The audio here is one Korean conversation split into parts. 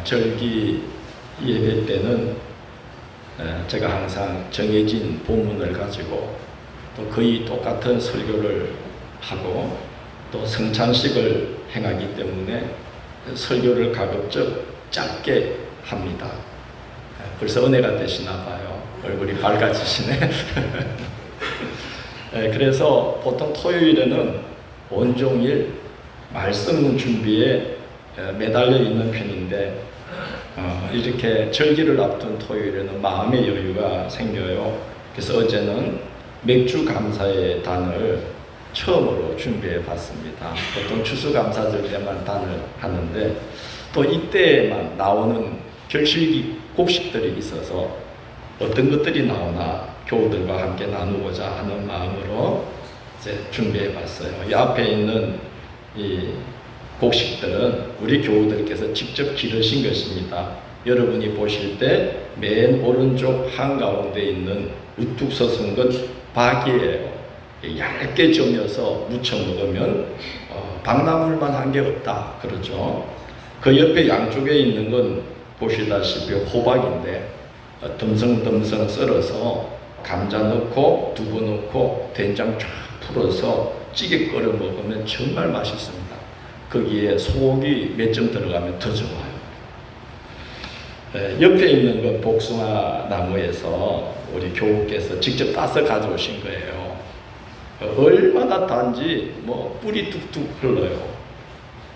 절기 예배 때는 제가 항상 정해진 본문을 가지고 또 거의 똑같은 설교를 하고 또 성찬식을 행하기 때문에 설교를 가급적 짧게 합니다. 벌써 은혜가 되시나 봐요. 얼굴이 밝아지시네. 그래서 보통 토요일에는 온종일 말씀 준비에 매달려 있는 편인데 이렇게 절기를 앞둔 토요일에는 마음의 여유가 생겨요. 그래서 어제는 맥주 감사의 단을 처음으로 준비해 봤습니다. 보통 추수감사절 때만 단을 하는데 또 이때만 나오는 결실기 곡식들이 있어서 어떤 것들이 나오나 교우들과 함께 나누고자 하는 마음으로 이제 준비해 봤어요. 이 앞에 있는 이 곡식들은 우리 교우들께서 직접 기르신 것입니다. 여러분이 보실 때 맨 오른쪽 한가운데 있는 우뚝 솟은 건 박이에요. 얇게 점여서 무쳐 먹으면 박나물만 한 게 없다 그러죠. 그 옆에 양쪽에 있는 건 보시다시피 호박인데 듬성듬성 썰어서 감자 넣고 두부 넣고 된장 쫙 풀어서 찌개 끓여 먹으면 정말 맛있습니다. 거기에 소고기 몇 점 들어가면 더 좋아요. 옆에 있는 건 복숭아 나무에서 우리 교우께서 직접 따서 가져오신 거예요. 얼마나 단지 뿌리 뚝뚝 흘러요.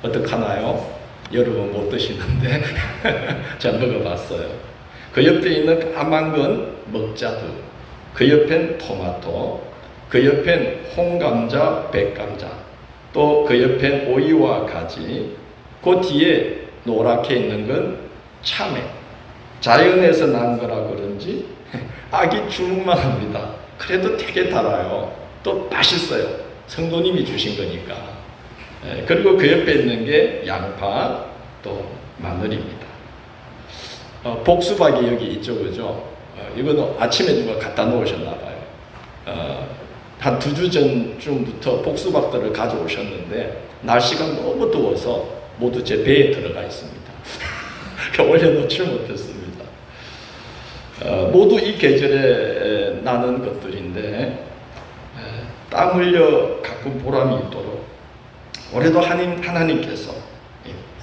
어떡하나요? 여러분 못 드시는데 제가 먹어봤어요. 그 옆에 있는 까만 건 먹자두, 그 옆엔 토마토, 그 옆엔 홍감자, 백감자, 또 그 옆엔 오이와 가지, 그 뒤에 노랗게 있는 건 참외. 자연에서 난 거라 그런지 아기 주먹만 합니다. 그래도 되게 달아요. 또 맛있어요. 성도님이 주신 거니까. 그리고 그 옆에 있는 게 양파, 또 마늘입니다. 복수박이 여기 있죠, 그죠? 이거는 아침에 누가 갖다 놓으셨나 봐요. 한 2주 전쯤부터 복수박들을 가져오셨는데 날씨가 너무 더워서 모두 제 배에 들어가 있습니다. 올려놓지 못했습니다. 모두 이 계절에 나는 것들인데 땀 흘려 가끔 보람이 있도록 올해도 하나님께서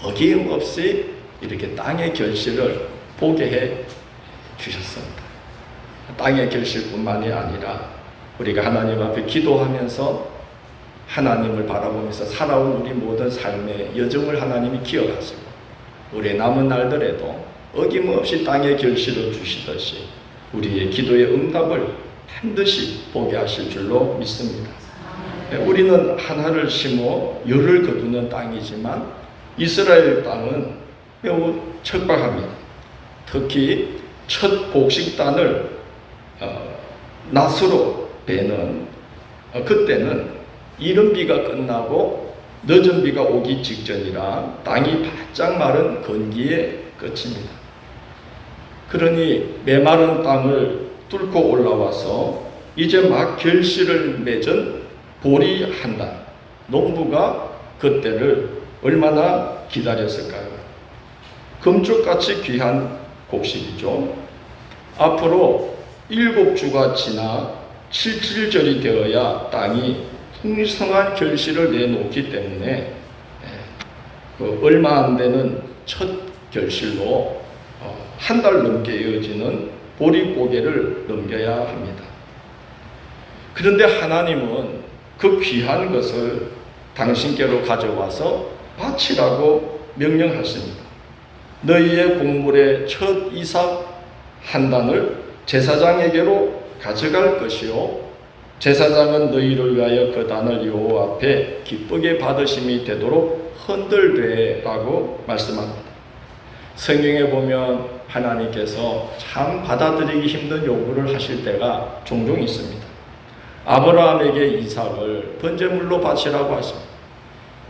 어김없이 이렇게 땅의 결실을 보게 해 주셨습니다. 땅의 결실뿐만이 아니라 우리가 하나님 앞에 기도하면서 하나님을 바라보면서 살아온 우리 모든 삶의 여정을 하나님이 기억하시고 우리의 남은 날들에도 어김없이 땅의 결실을 주시듯이 우리의 기도의 응답을 반드시 보게 하실 줄로 믿습니다. 우리는 하나를 심어 열을 거두는 땅이지만 이스라엘 땅은 매우 척박합니다. 특히 첫 곡식단을 낫으로 베는 그때는 이른 비가 끝나고 늦은 비가 오기 직전이라 땅이 바짝 마른 건기에 끝입니다. 그러니 메마른 땅을 뚫고 올라와서 이제 막 결실을 맺은 보리 한 단, 농부가 그때를 얼마나 기다렸을까요? 금쪽같이 귀한 곡식이죠. 앞으로 7주가 지나 7절이 되어야 땅이 풍성한 결실을 내놓기 때문에 얼마 안 되는 첫 결실로 한 달 넘게 이어지는 보릿고개를 넘겨야 합니다. 그런데 하나님은 그 귀한 것을 당신께로 가져와서 바치라고 명령하십니다. 너희의 곡물의 첫 이삭 한 단을 제사장에게로 가져갈 것이요 제사장은 너희를 위하여 그 단을 여호와 앞에 기쁘게 받으심이 되도록 흔들되라고 말씀합니다. 성경에 보면 하나님께서 참 받아들이기 힘든 요구를 하실 때가 종종 있습니다. 아브라함에게 이삭을 번제물로 바치라고 하십니다.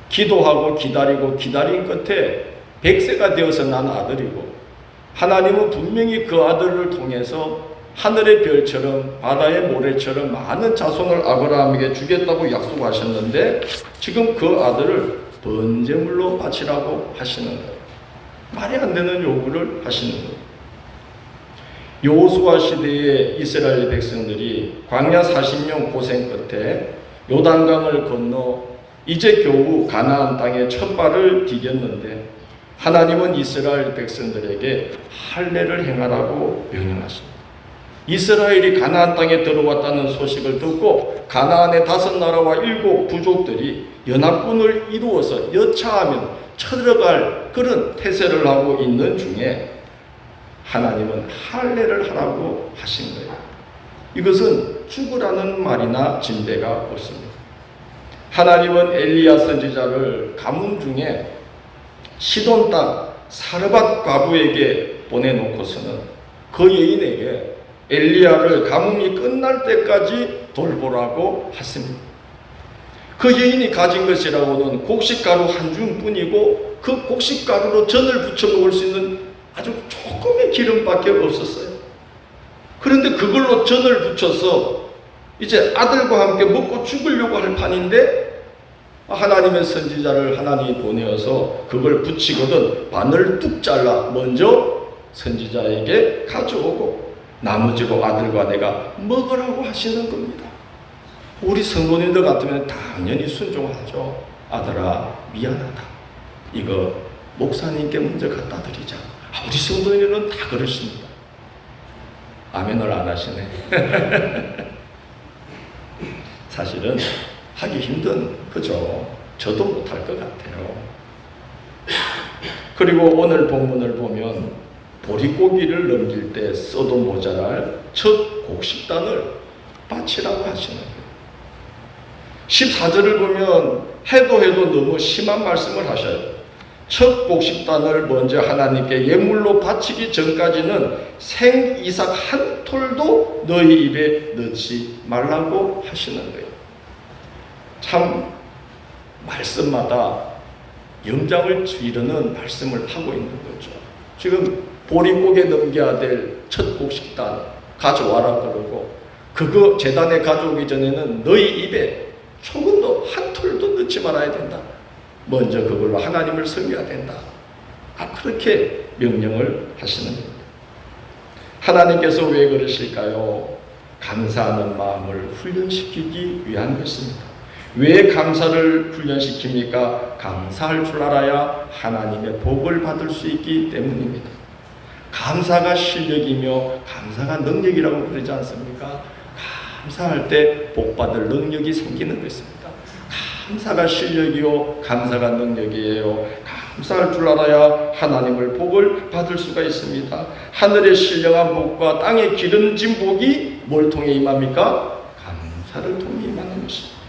기도하고 기다리고 기다린 끝에 100세가 되어서 난 아들이고 하나님은 분명히 그 아들을 통해서 하늘의 별처럼 바다의 모래처럼 많은 자손을 아브라함에게 주겠다고 약속하셨는데 지금 그 아들을 번제물로 바치라고 하시는 거예요. 말이 안 되는 요구를 하시는 거예요. 여호수아 시대의 이스라엘 백성들이 광야 40년 고생 끝에 요단강을 건너 이제 겨우 가나안 땅에 첫 발을 디뎠는데 하나님은 이스라엘 백성들에게 할례를 행하라고 명령하십니다. 이스라엘이 가나안 땅에 들어왔다는 소식을 듣고 가나안의 5나라와 7 부족들이 연합군을 이루어서 여차하면 쳐들어갈 그런 태세를 하고 있는 중에 하나님은 할례를 하라고 하신 거예요. 이것은 죽으라는 말이나 진대가 없습니다. 하나님은 엘리야 선지자를 가문 중에 시돈 땅 사르밧 과부에게 보내놓고서는 그 여인에게 엘리야를 가뭄이 끝날 때까지 돌보라고 하십니다. 그 여인이 가진 것이라고는 곡식가루 한 줌뿐이고 그 곡식가루로 전을 부쳐 먹을 수 있는 아주 조금의 기름밖에 없었어요. 그런데 그걸로 전을 부쳐서 이제 아들과 함께 먹고 죽으려고 할 판인데 하나님의 선지자를 하나님이 보내어서 그걸 붙이거든 바늘 뚝 잘라 먼저 선지자에게 가져오고 나머지로 아들과 내가 먹으라고 하시는 겁니다. 우리 성도님들 같으면 당연히 순종하죠. 아들아 미안하다. 이거 목사님께 먼저 갖다 드리자. 우리 성도님들은 다 그러십니다. 아멘을 안 하시네. 사실은 하기 힘든, 그죠? 저도 못할 것 같아요. 그리고 오늘 본문을 보면 보릿고기를 넘길 때 써도 모자랄 첫 곡식단을 바치라고 하시는 거예요. 14절을 보면 해도 너무 심한 말씀을 하셔요. 첫 곡식단을 먼저 하나님께 예물로 바치기 전까지는 생 이삭 한 톨도 너희 입에 넣지 말라고 하시는 거예요. 참 말씀마다 영장을 이루는 말씀을 하고 있는 거죠. 지금 보릿고개 넘겨야 될 첫 곡식단 가져와라 그러고 그거 제단에 가져오기 전에는 너희 입에 조금도 한 톨도 넣지 말아야 된다. 먼저 그걸로 하나님을 섬겨야 된다. 그렇게 명령을 하시는 겁니다. 하나님께서 왜 그러실까요? 감사하는 마음을 훈련시키기 위한 것입니다. 왜 감사를 훈련시킵니까? 감사할 줄 알아야 하나님의 복을 받을 수 있기 때문입니다. 감사가 실력이며 감사가 능력이라고 그러지 않습니까? 감사할 때 복받을 능력이 생기는 것입니다. 감사가 실력이요 감사가 능력이에요. 감사할 줄 알아야 하나님을 복을 받을 수가 있습니다. 하늘의 신령한 복과 땅의 기름진 복이 뭘 통해 임합니까? 감사를 통해 임하는 것입니다.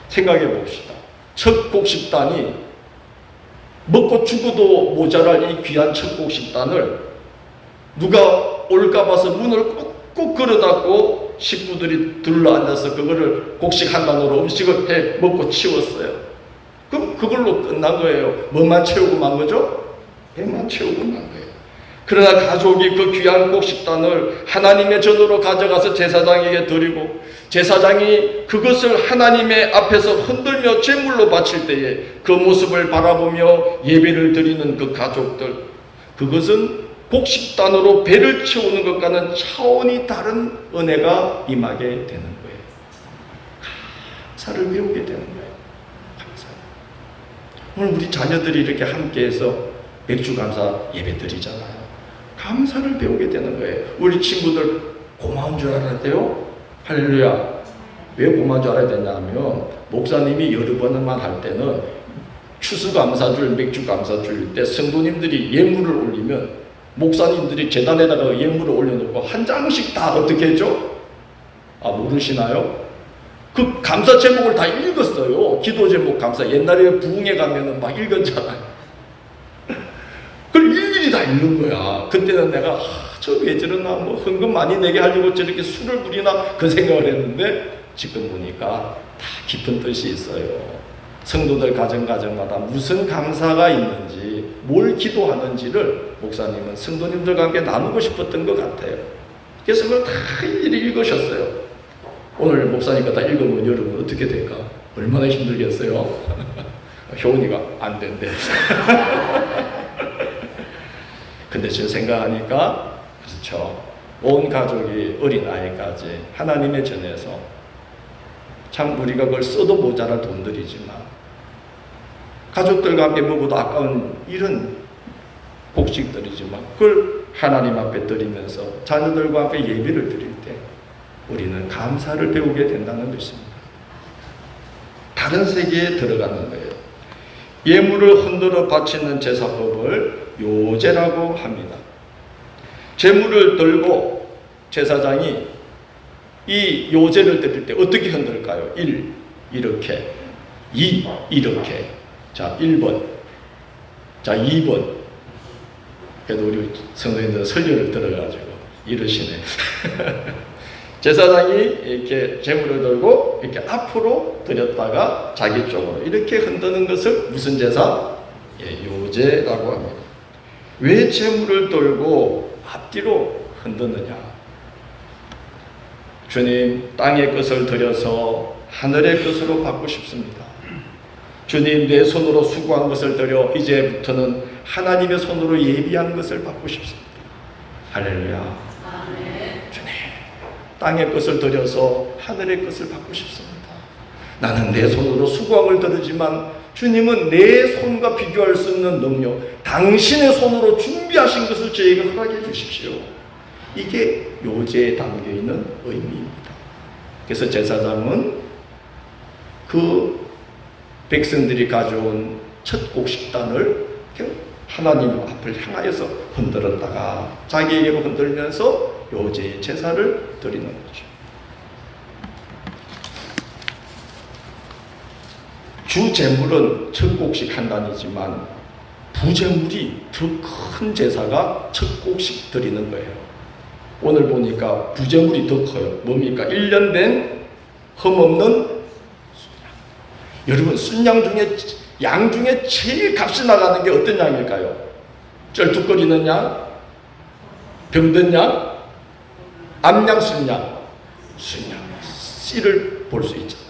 생각해 봅시다. 첫 곡식단이 먹고 죽어도 모자랄 이 귀한 첫 곡식단을 누가 올까 봐서 문을 꾹꾹 걸어닫고 식구들이 둘러앉아서 그거를 곡식 한 단으로 음식을 해 먹고 치웠어요. 그럼 그걸로 끝난 거예요. 뭐만 채우고 만 거죠? 배만 채우고 만 거예요. 그러나 가족이 그 귀한 곡식단을 하나님의 전으로 가져가서 제사장에게 드리고 제사장이 그것을 하나님의 앞에서 흔들며 제물로 바칠 때에 그 모습을 바라보며 예배를 드리는 그 가족들, 그것은 곡식단으로 배를 채우는 것과는 차원이 다른 은혜가 임하게 되는 거예요. 감사를 배우게 되는 거예요. 감사. 오늘 우리 자녀들이 이렇게 함께해서 맥주 감사 예배 드리잖아요. 감사를 배우게 되는 거예요. 우리 친구들 고마운 줄 알아야 돼요. 할렐루야. 왜 고마운 줄 알아야 되냐면 목사님이 여러 번만 할 때는 추수감사줄, 맥주감사줄 때 성도님들이 예물을 올리면 목사님들이 제단에다가 예물을 올려놓고 한 장씩 다 어떻게 했죠? 모르시나요? 그 감사 제목을 다 읽었어요. 기도 제목 감사. 옛날에 부흥회 가면은 막 읽었잖아요. 그걸 일일이 다 읽는 거야. 그때는 내가 저 왜 저러나 뭐 헌금 많이 내게 하려고 저렇게 술을 부리나 그 생각을 했는데 지금 보니까 다 깊은 뜻이 있어요. 성도들 가정마다 무슨 감사가 있는지 뭘 기도하는지를 목사님은 성도님들과 함께 나누고 싶었던 것 같아요. 그래서 그걸 다 일일이 읽으셨어요. 오늘 목사님과 다 읽으면 여러분 어떻게 될까? 얼마나 힘들겠어요? 효은이가 안 된대. 근데 지금 생각하니까 그렇죠. 온 가족이 어린아이까지 하나님의 전에서 참 우리가 그걸 써도 모자랄 돈들이지만 가족들과 함께 먹어도 아까운 이런 곡식들이지만 그걸 하나님 앞에 드리면서 자녀들과 함께 예배를 드릴 때 우리는 감사를 배우게 된다는 것입니다. 다른 세계에 들어가는 거예요. 예물을 흔들어 바치는 제사법을 요제라고 합니다. 제물을 들고 제사장이 이 요제를 드릴 때 어떻게 흔들까요? 1. 이렇게 2. 이렇게 자 1번 자 2번 그래도 우리 성도님들 설교를 들어가지고 이러시네. 제사장이 이렇게 제물을 들고 이렇게 앞으로 들였다가 자기 쪽으로 이렇게 흔드는 것을 무슨 제사? 예, 요제라고 합니다. 왜 제물을 들고 앞뒤로 흔드느냐? 주님, 땅의 것을 들여서 하늘의 것으로 받고 싶습니다. 주님, 내 손으로 수고한 것을 들여 이제부터는 하나님의 손으로 예비한 것을 받고 싶습니다. 할렐루야. 주님, 땅의 것을 들여서 하늘의 것을 받고 싶습니다. 나는 내 손으로 수고함을 들으지만 주님은 내 손과 비교할 수 없는 능력, 당신의 손으로 준비하신 것을 저에게 허락해 주십시오. 이게 요제에 담겨있는 의미입니다. 그래서 제사장은 그 백성들이 가져온 첫 곡식단을 하나님 앞을 향하여서 흔들었다가 자기에게로 흔들면서 요제의 제사를 드리는 거죠. 주제물은 첫 곡식 한 단이지만 부제물이 더 큰 제사가 첫 곡식 드리는 거예요. 오늘 보니까 부제물이 더 커요. 뭡니까? 1년 된 흠없는 순양. 여러분, 순양 중에 양 중에 제일 값이 나가는 게 어떤 양일까요? 쩔뚝거리는 양? 병든 양? 암양, 순양? 순양. 씨를 볼 수 있잖아요.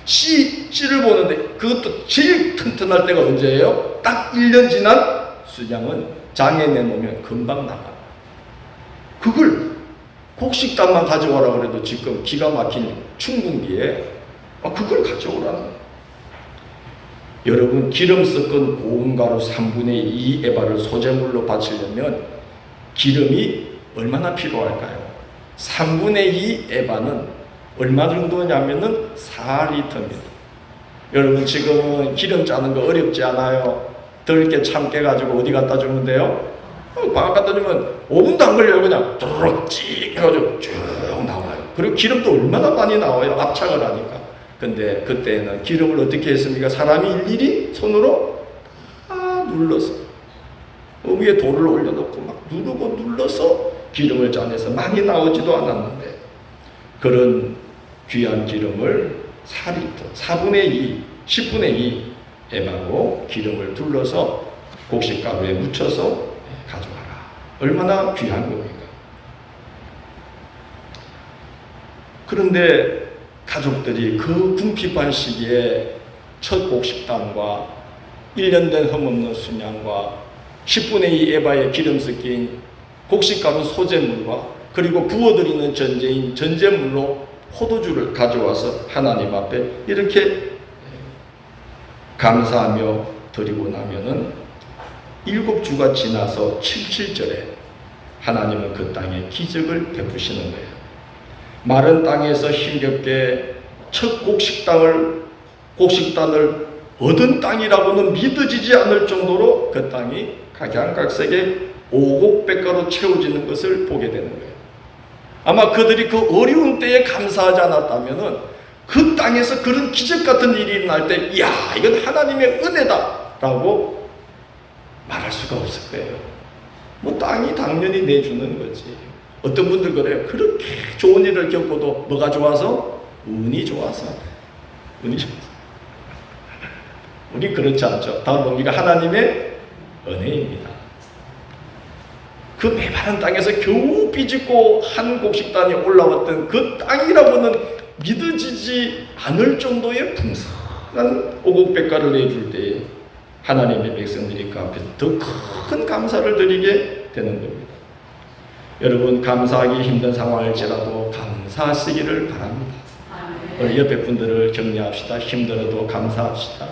씨를 보는데 그것도 제일 튼튼할 때가 언제예요? 딱 1년 지난 순양은 장에 내놓으면 금방 나가. 그걸 곡식단만 가져오라 그래도 지금 기가 막힌 춘궁기에 그걸 가져오라는 거예요. 여러분, 기름 섞은 고운 가루 3분의 2 에바를 소제물로 바치려면 기름이 얼마나 필요할까요? 3분의 2 에바는 얼마 정도냐면은 4리터입니다. 여러분, 지금 기름 짜는 거 어렵지 않아요? 덜게 참깨 가지고 어디 갖다 주면 돼요? 방앗 갖다 주면 5분도 안 걸려요. 그냥 도로록 찍 해가지고 쭉 나와요. 그리고 기름도 얼마나 많이 나와요. 압착을 하니까. 근데 그때는 기름을 어떻게 했습니까? 사람이 일일이 손으로 다 눌러서 위에 돌을 올려놓고 막 누르고 눌러서 기름을 짜내서 많이 나오지도 않았는데 그런 귀한 기름을 4리터, 4분의 2, 10분의 2 에바로 기름을 둘러서 곡식가루에 묻혀서 가져가라. 얼마나 귀한 겁니까? 그런데 가족들이 그 궁핍한 시기에 첫 곡식단과 1년 된 흠없는 순양과 10분의 2 에바의 기름 섞인 곡식가루 소제물과 그리고 부어드리는 전제물로 포도주를 가져와서 하나님 앞에 이렇게 감사하며 드리고 나면은 7주가 지나서 77절에 하나님은 그 땅에 기적을 베푸시는 거예요. 마른 땅에서 힘겹게 첫 곡식단을 얻은 땅이라고는 믿어지지 않을 정도로 그 땅이 각양각색의 오곡백가로 채워지는 것을 보게 되는 거예요. 아마 그들이 그 어려운 때에 감사하지 않았다면은 그 땅에서 그런 기적 같은 일이 일어날 때, 이야, 이건 하나님의 은혜다라고 말할 수가 없을 거예요. 뭐 땅이 당연히 내주는 거지. 어떤 분들 그래요. 그렇게 좋은 일을 겪고도 뭐가 좋아서? 운이 좋아서. 운이 좋아서. 우리 그렇지 않죠. 다 뭡니까? 하나님의 은혜입니다. 그 메마른 땅에서 겨우 비집고 한 곡식단이 올라왔던 그 땅이라고는 믿어지지 않을 정도의 풍성한 오곡백가를 내줄 때에 하나님의 백성들이 그 앞에서 더 큰 감사를 드리게 되는 겁니다. 여러분, 감사하기 힘든 상황일지라도 감사하시기를 바랍니다. 우리 옆에 분들을 격려합시다. 힘들어도 감사합시다.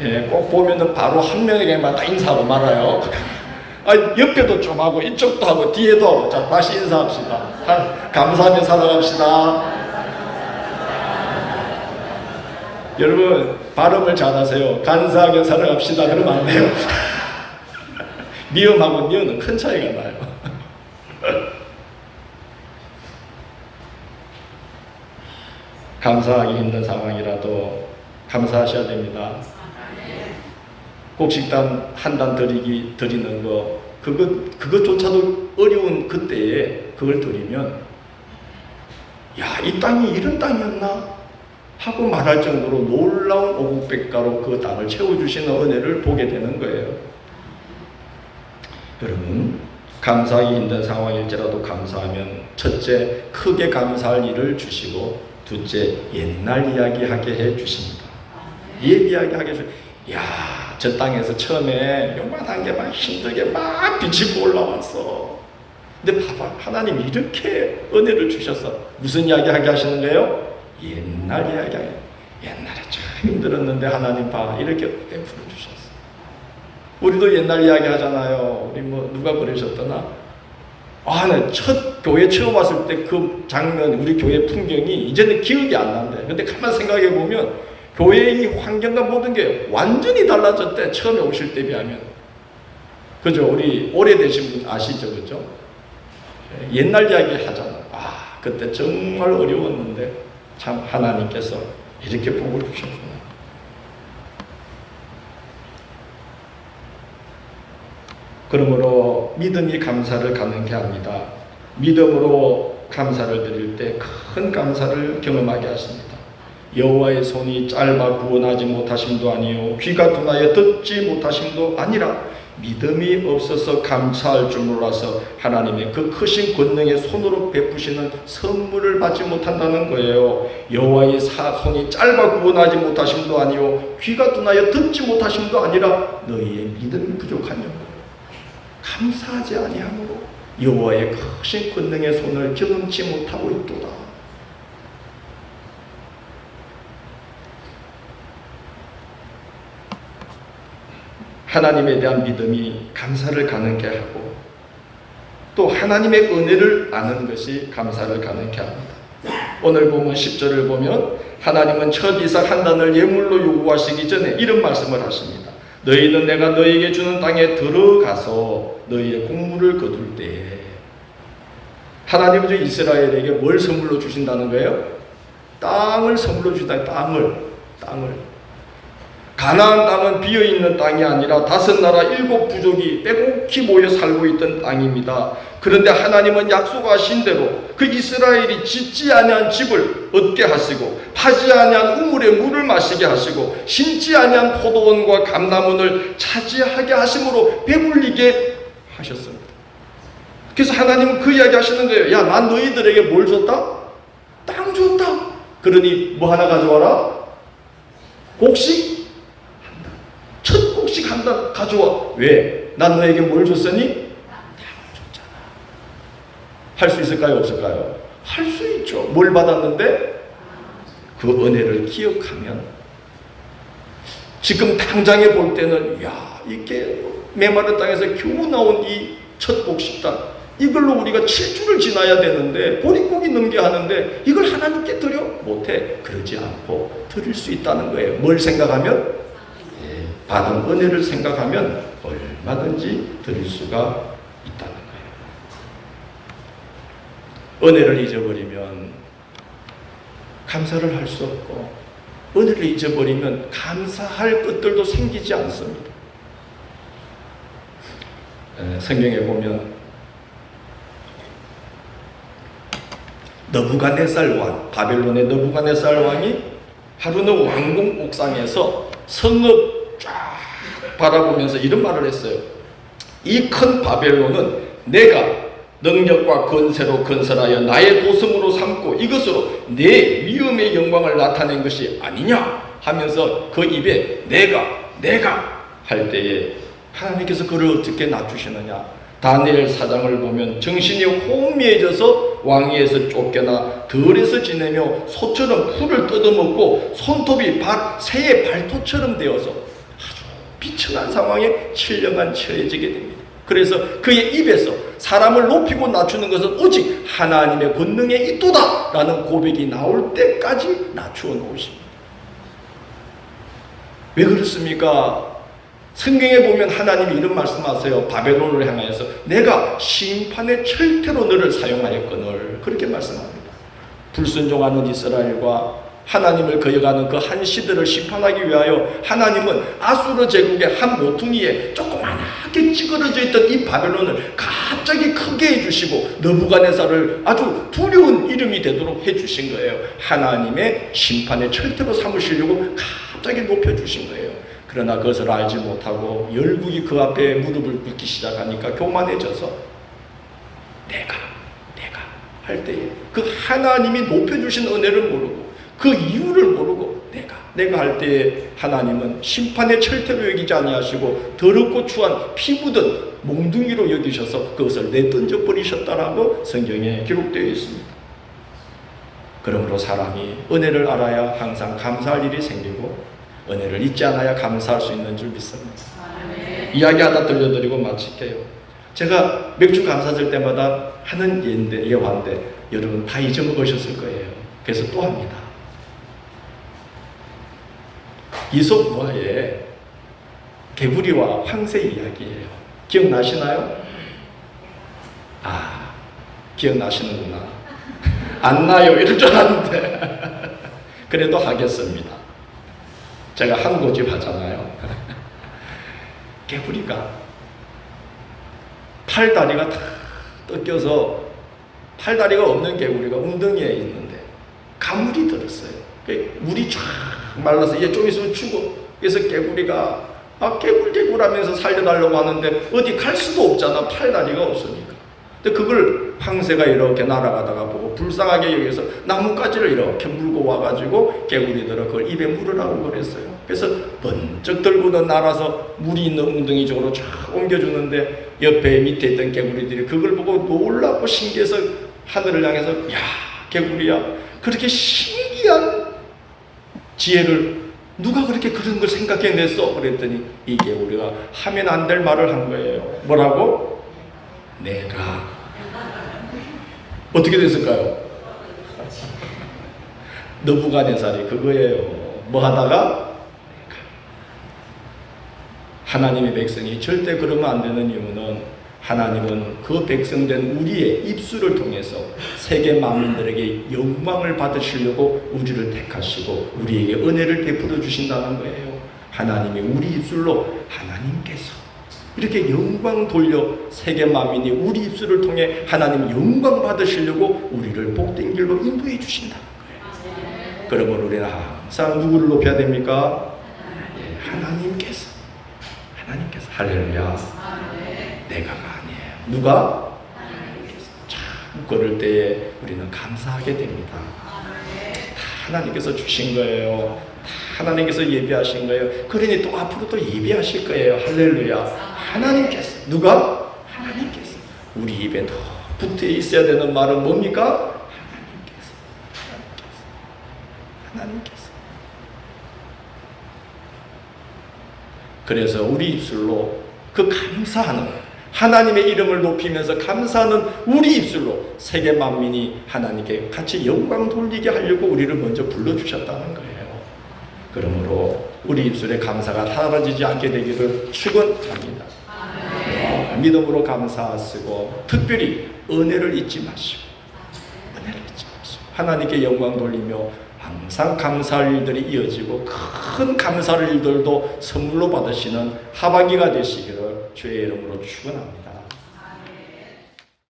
예, 꼭 보면은 바로 한 명에게만 딱 인사하고 말아요. 옆에도 좀 하고 이쪽도 하고 뒤에도 하고. 자, 다시 인사합시다. 감사하며 살아갑시다. 여러분, 발음을 잘하세요. 감사하며 살아갑시다 그러면 안 돼요. 미음하고 니은은 큰 차이가 나요. 감사하기 힘든 상황이라도 감사하셔야 됩니다. 곡식단 한 단 드리는 거, 그것조차도 어려운 그때에 그걸 드리면, 야, 이 땅이 이런 땅이었나? 하고 말할 정도로 놀라운 오곡백가로 그 땅을 채워주시는 은혜를 보게 되는 거예요. 여러분, 감사하기 힘든 상황일지라도 감사하면, 첫째, 크게 감사할 일을 주시고, 둘째, 옛날 이야기하게 해 주십니다. 옛 이야기하게 해 주십니다. 야, 저 땅에서 처음에 요만한 게 막 힘들게 막 비치고 올라왔어. 근데 봐봐, 하나님 이렇게 은혜를 주셔서 무슨 이야기하게 하시는 거예요? 옛날 이야기하게. 옛날에 참 힘들었는데 하나님 봐, 이렇게 베풀어 주셨어. 우리도 옛날 이야기 하잖아요. 우리 뭐 누가 그러셨더나? 나 첫 교회 처음 왔을 때 그 장면, 우리 교회 풍경이 이제는 기억이 안 난대. 근데 가만 생각해 보면 교회의 환경과 모든 게 완전히 달라졌대. 처음에 오실 때 비하면. 그죠? 우리 오래되신 분 아시죠? 그죠? 옛날 이야기 하잖아. 그때 정말 어려웠는데 참 하나님께서 이렇게 복을 주셨구나. 그러므로 믿음이 감사를 가능케 합니다. 믿음으로 감사를 드릴 때 큰 감사를 경험하게 하십니다. 여호와의 손이 짧아 구원하지 못하심도 아니요 귀가 둔하여 듣지 못하심도 아니라 믿음이 없어서 감사할 줄 몰라서 하나님의 그 크신 권능의 손으로 베푸시는 선물을 받지 못한다는 거예요. 여호와의 손이 짧아 구원하지 못하심도 아니요 귀가 둔하여 듣지 못하심도 아니라 너희의 믿음이 부족하냐고. 감사하지 아니하므로 여호와의 크신 권능의 손을 경험치 못하고 있도다. 하나님에 대한 믿음이 감사를 가능케 하고 또 하나님의 은혜를 아는 것이 감사를 가능케 합니다. 오늘 보면 10절을 보면 하나님은 첫 이삭 한 단을 예물로 요구하시기 전에 이런 말씀을 하십니다. 너희는 내가 너희에게 주는 땅에 들어가서 너희의 곡물을 거둘 때에 하나님은 이스라엘에게 뭘 선물로 주신다는 거예요? 땅을 선물로 주신다. 땅을 가나안 땅은 비어있는 땅이 아니라 5나라 7부족이 빼곡히 모여 살고 있던 땅입니다. 그런데 하나님은 약속하신 대로 그 이스라엘이 짓지 아니한 집을 얻게 하시고 파지 아니한 우물에 물을 마시게 하시고 심지 아니한 포도원과 감람원을 차지하게 하심으로 배불리게 하셨습니다. 그래서 하나님은 그 이야기 하시는 거예요. 야, 난 너희들에게 뭘 줬다? 땅 줬다. 그러니 뭐 하나 가져와라? 곡식? 첫 곡식 한 단 가져와. 왜? 난 너에게 뭘 줬으니? 땅을 줬잖아. 할 수 있을까요? 없을까요? 할 수 있죠. 뭘 받았는데? 그 은혜를 기억하면 지금 당장에 볼 때는 야, 이게 메마른 땅에서 겨우 나온 이 첫 곡식단 이걸로 우리가 7주를 지나야 되는데 보릿고기 넘게 하는데 이걸 하나님께 드려? 못해. 그러지 않고 드릴 수 있다는 거예요. 뭘 생각하면? 받은 은혜를 생각하면 얼마든지 드릴 수가 있다는 거예요. 은혜를 잊어버리면 감사를 할 수 없고 은혜를 잊어버리면 감사할 것들도 생기지 않습니다. 성경에 보면 느부갓네살 왕, 바벨론의 느부갓네살 왕이 하루는 왕궁 옥상에서 성읍 쫙 바라보면서 이런 말을 했어요. 이 큰 바벨론은 내가 능력과 권세로 건설하여 나의 도성으로 삼고 이것으로 내 위엄의 영광을 나타낸 것이 아니냐 하면서 그 입에 내가 할 때에 하나님께서 그를 어떻게 낮추시느냐? 다니엘 4장을 보면 정신이 혼미해져서 왕위에서 쫓겨나 들에서 지내며 소처럼 풀을 뜯어먹고 손톱이 새의 발톱처럼 되어서 아주 비천한 상황에 7년간 처해지게 됩니다. 그래서 그의 입에서 사람을 높이고 낮추는 것은 오직 하나님의 권능에 있도다 라는 고백이 나올 때까지 낮추어 놓으십니다. 왜 그렇습니까? 성경에 보면 하나님이 이런 말씀하세요. 바벨론을 향하여서 내가 심판의 철퇴로 너를 사용하였거늘, 그렇게 말씀합니다. 불순종하는 이스라엘과 하나님을 거역하는 그 한 시대를 심판하기 위하여 하나님은 아수르 제국의 한 모퉁이에 조그맣게 찌그러져 있던 이 바벨론을 갑자기 크게 해주시고 느부갓네살을 아주 두려운 이름이 되도록 해주신 거예요. 하나님의 심판의 철퇴로 삼으시려고 갑자기 높여주신 거예요. 그러나 그것을 알지 못하고 열국이 그 앞에 무릎을 꿇기 시작하니까 교만해져서 내가 할 때에 그 하나님이 높여주신 은혜를 모르고 그 이유를 모르고 내가 할 때에 하나님은 심판의 철퇴로 여기지 아니하시고 더럽고 추한 피 묻은 몽둥이로 여기셔서 그것을 내던져 버리셨다라고 성경에 기록되어 있습니다. 그러므로 사람이 은혜를 알아야 항상 감사할 일이 생기고 은혜를 잊지 않아야 감사할 수 있는 줄 믿습니다. 이야기 하나 들려드리고 마칠게요. 제가 맥주 감사절 때마다 하는 예화인데 여러분 다 잊어먹으셨을 거예요. 그래서 또 합니다. 이솝 우화의 개구리와 황새 이야기예요. 기억나시나요? 기억나시는구나. 안 나요 이럴 줄 알았는데 그래도 하겠습니다. 제가 한 고집 하잖아요. 개구리가 팔다리가 다 뜯겨서 팔다리가 없는 개구리가 웅덩이에 있는데 가물이 들었어요. 물이 쫙 말라서 얘 좀 있으면 죽어. 그래서 개구리가 개굴 하면서 살려달라고 하는데 어디 갈 수도 없잖아. 팔다리가 없으니까. 근데 그걸 황새가 이렇게 날아가다가 보고 불쌍하게 여기서 나뭇가지를 이렇게 물고 와가지고 개구리들은 그걸 입에 물으라고 그랬어요. 그래서 번쩍 들고는 날아서 물이 있는 웅덩이 쪽으로 쫙 옮겨주는데 옆에 밑에 있던 개구리들이 그걸 보고 놀랍고 신기해서 하늘을 향해서 야 개구리야 그렇게 신기한 지혜를 누가 그렇게 그런 걸 생각해냈어? 그랬더니 이 개구리가 하면 안 될 말을 한 거예요. 뭐라고? 내가. 어떻게 됐을까요? 느부갓네살이 그거예요. 뭐 하다가? 하나님의 백성이 절대 그러면 안 되는 이유는 하나님은 그 백성된 우리의 입술을 통해서 세계 만민들에게 영광을 받으시려고 우리를 택하시고 우리에게 은혜를 베풀어 주신다는 거예요. 하나님이 우리 입술로 하나님께서 이렇게 영광 돌려 세계 만민이 우리 입술을 통해 하나님 영광 받으시려고 우리를 복된 길로 인도해 주신다는 거예요. 그러면 우리는 항상 누구를 높여야 됩니까? 하나님께서 할렐루야. 내가가 아니에요. 누가? 참 그럴 때에 우리는 감사하게 됩니다. 다 하나님께서 주신 거예요. 다 하나님께서 예비하신 거예요. 그러니 또 앞으로 또 예비하실 거예요. 할렐루야. 하나님께서. 누가? 하나님께서. 우리 입에 더 붙어 있어야 되는 말은 뭡니까? 하나님께서. 그래서 우리 입술로 그 감사하는 하나님의 이름을 높이면서 감사하는 우리 입술로 세계 만민이 하나님께 같이 영광 돌리게 하려고 우리를 먼저 불러주셨다는 거예요. 그러므로 우리 입술에 감사가 사라지지 않게 되기를 축원합니다. 믿음으로 감사하시고 특별히 은혜를 잊지 마시고 하나님께 영광 돌리며 항상 감사할 일들이 이어지고 큰 감사할 일들도 선물로 받으시는 하반기가 되시기를 주의 이름으로 축원합니다.